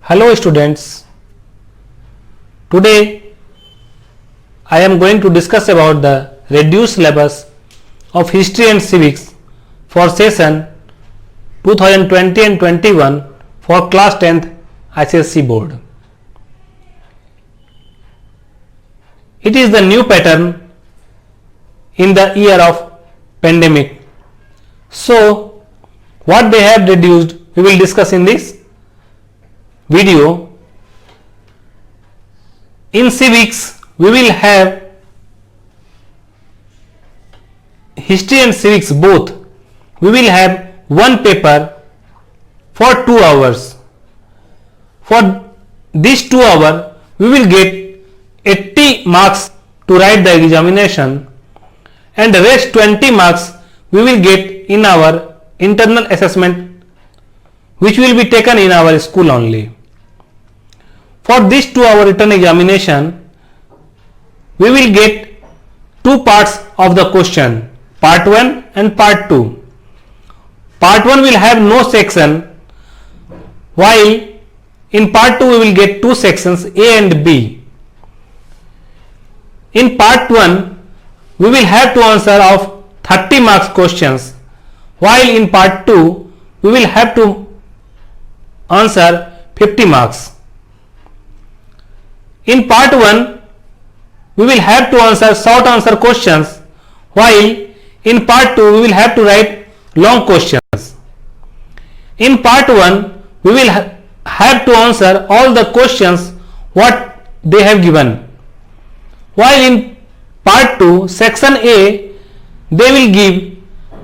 Hello students, today I am going to discuss about the reduced syllabus of history and civics for session 2020 and 21 for class 10th ICSE board. It is the new pattern in the year of pandemic. So what they have reduced we will discuss in this video. In civics we will have history and civics both. We will have one paper for 2 hours. For this 2 hours we will get 80 marks to write the examination, and the rest 20 marks we will get in our internal assessment, which will be taken in our school only. For this 2 hour written examination, we will get two parts of the question, part 1 and part 2. Part 1 will have no section, while in part 2 we will get two sections, A and B. In part 1 we will have to answer of 30 marks questions, while in part 2 we will have to answer 50 marks. In part 1 we will have to answer short answer questions, while in part 2 we will have to write long questions. In part 1 we will have to answer all the questions what they have given, while in part 2 section A they will give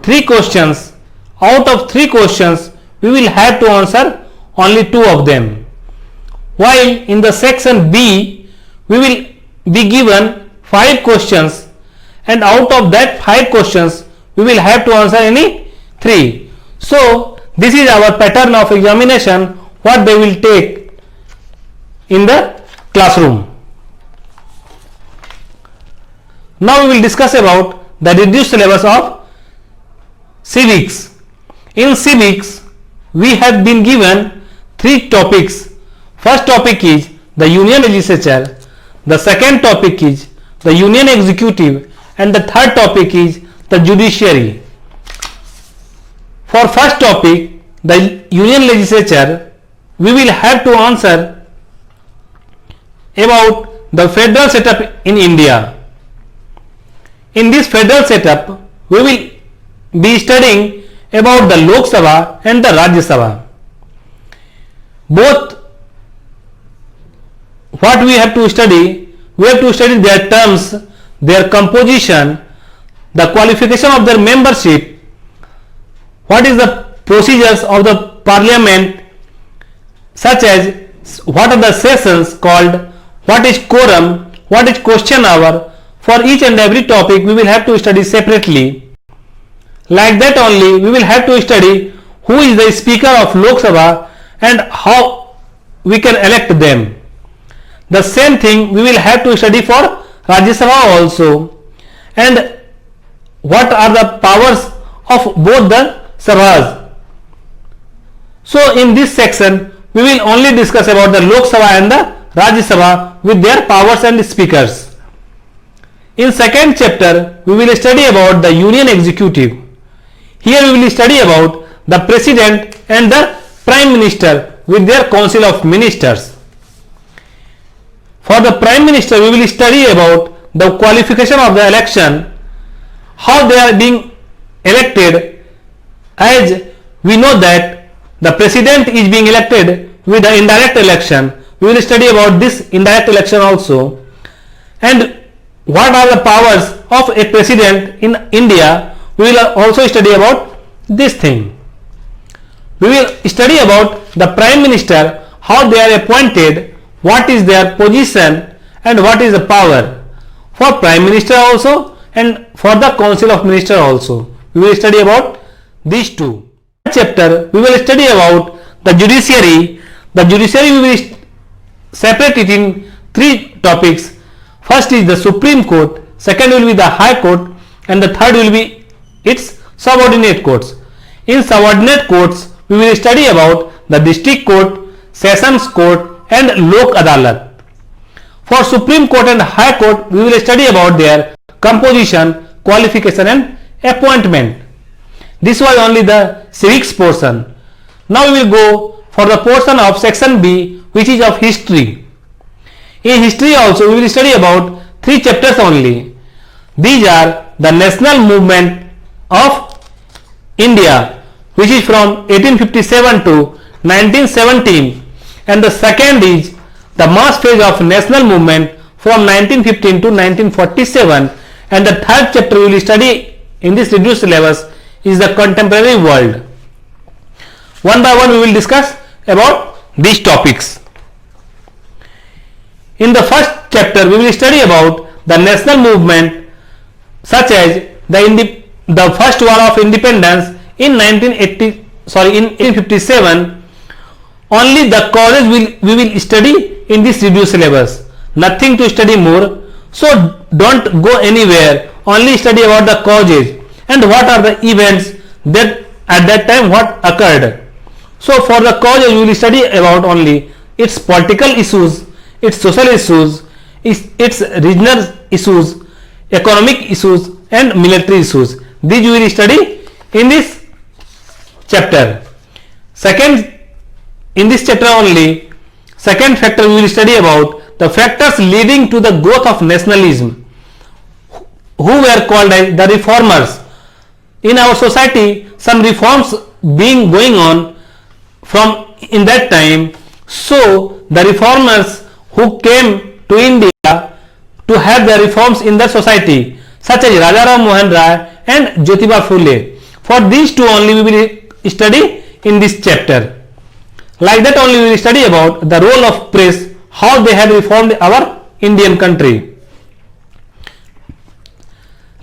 3 questions. Out of 3 questions we will have to answer only 2 of them, while in the section B we will be given 5 questions, and out of that 5 questions we will have to answer any 3. So this is our pattern of examination what they will take in the classroom. Now we will discuss about the reduced syllabus of civics. In civics we have been given 3 topics. First topic is the Union Legislature, the second topic is the Union Executive, and the third topic is the Judiciary. For first topic, the Union Legislature, we will have to answer about the federal setup in India. In this federal setup we will be studying about the Lok Sabha and the Rajya Sabha. Both what we have to study, we have to study their terms, their composition, the qualification of their membership, what is the procedures of the parliament, such as what are the sessions called, what is quorum, what is question hour. For each and every topic we will have to study separately. Like that only we will have to study who is the speaker of Lok Sabha and how we can elect them. The same thing we will have to study for Rajya Sabha also, and what are the powers of both the Sabhas. So in this section we will only discuss about the Lok Sabha and the Rajya Sabha with their powers and speakers. In second chapter we will study about the Union Executive. Here we will study about the President and the Prime Minister with their Council of Ministers. For the Prime Minister we will study about the qualification of the election, how they are being elected, as we know that the President is being elected with the indirect election. We will study about this indirect election also, and what are the powers of a President in India. We will also study about this thing. We will study about the Prime Minister, how they are appointed, what is their position and what is the power for Prime Minister also and for the Council of Ministers also. We will study about these two. In chapter we will study about the Judiciary. The Judiciary we will separate it in 3 topics. First is the Supreme Court, second will be the High Court, and the third will be its subordinate courts. In subordinate courts we will study about the District Court, Sessions Court and Lok Adalat. For Supreme Court and High Court, we will study about their composition, qualification and appointment. This was only the civics portion. Now we will go for the portion of section B, which is of history. In history also we will study about 3 chapters only. These are the national movement of India, which is from 1857 to 1917, and the second is the mass phase of national movement from 1915 to 1947, and the third chapter we will study in this reduced syllabus is the contemporary world. One by one we will discuss about these topics. In the first chapter we will study about the national movement, such as the first war of independence in 1857. Only the causes we will study in this reduced syllabus. Nothing to study more. So don't go anywhere. Only study about the causes and what are the events that at that time what occurred. So for the causes we will study about only its political issues, its social issues, its regional issues, economic issues and military issues. These we will study in this chapter. In this chapter only, second factor we will study about the factors leading to the growth of nationalism, who were called as the reformers. In our society, some reforms going on from in that time. So the reformers who came to India to have the reforms in the society, such as Rajaram Mohan Rai and Jyotiba Phule. For these two only we will study in this chapter. Like that only we will study about the role of press, how they have reformed our Indian country.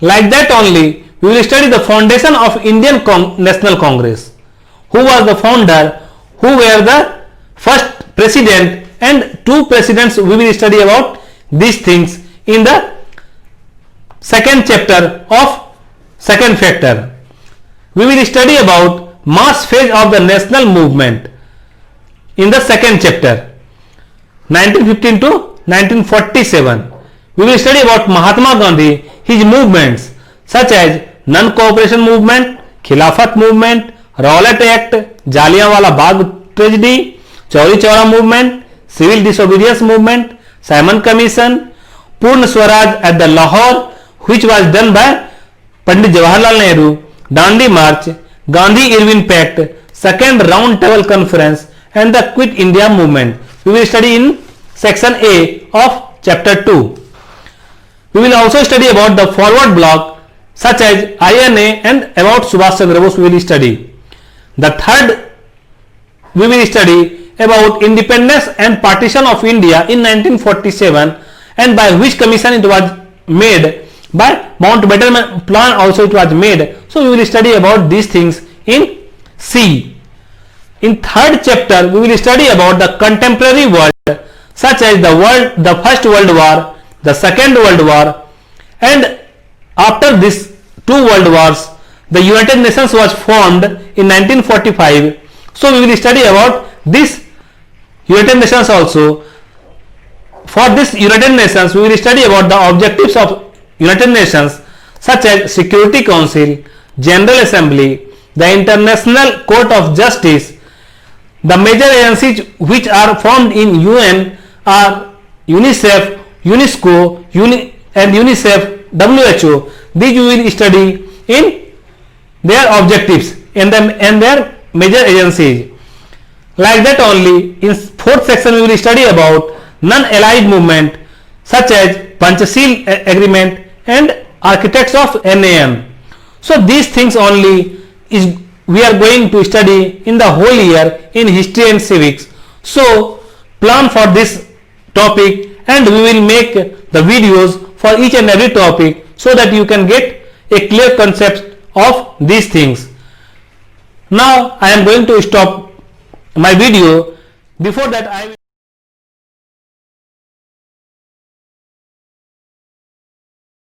Like that only we will study the foundation of Indian National Congress, who was the founder, who were the first president, and 2 presidents. We will study about these things in the second chapter of second factor. We will study about mass phase of the national movement in the second chapter, 1915 to 1947. We will study about Mahatma Gandhi, his movements such as non-cooperation movement, Khilafat movement, Rowlatt Act, Jallianwala Bagh tragedy, Chauri Chaura movement, civil disobedience movement, Simon Commission, Purna Swaraj at the Lahore, which was done by Pandit Jawaharlal Nehru, Dandi March, Gandhi Irwin Pact, second round table conference and the Quit India movement. We will study in section A of chapter 2. We will also study about the forward block such as INA and about Subhash Chandra Bose we will study. The third we will study about independence and partition of India in 1947 and by which commission it was made. By Mountbatten plan also it was made. So we will study about these things in C. In third chapter we will study about the contemporary world such as the First World War, the Second World War, and after these 2 world wars the United Nations was formed in 1945. So we will study about this United Nations also. For this United Nations we will study about the objectives of United Nations such as Security Council, General Assembly, the International Court of Justice. The major agencies which are formed in UN are UNICEF, UNESCO, and UNICEF, WHO. These we will study in their objectives and their major agencies. Like that only in fourth section we will study about non-allied movement such as Panchasheel agreement and architects of NAM. So these things only we are going to study in the whole year in history and civics. So plan for this topic and we will make the videos for each and every topic so that you can get a clear concept of these things. Now I am going to stop my video. Before that I will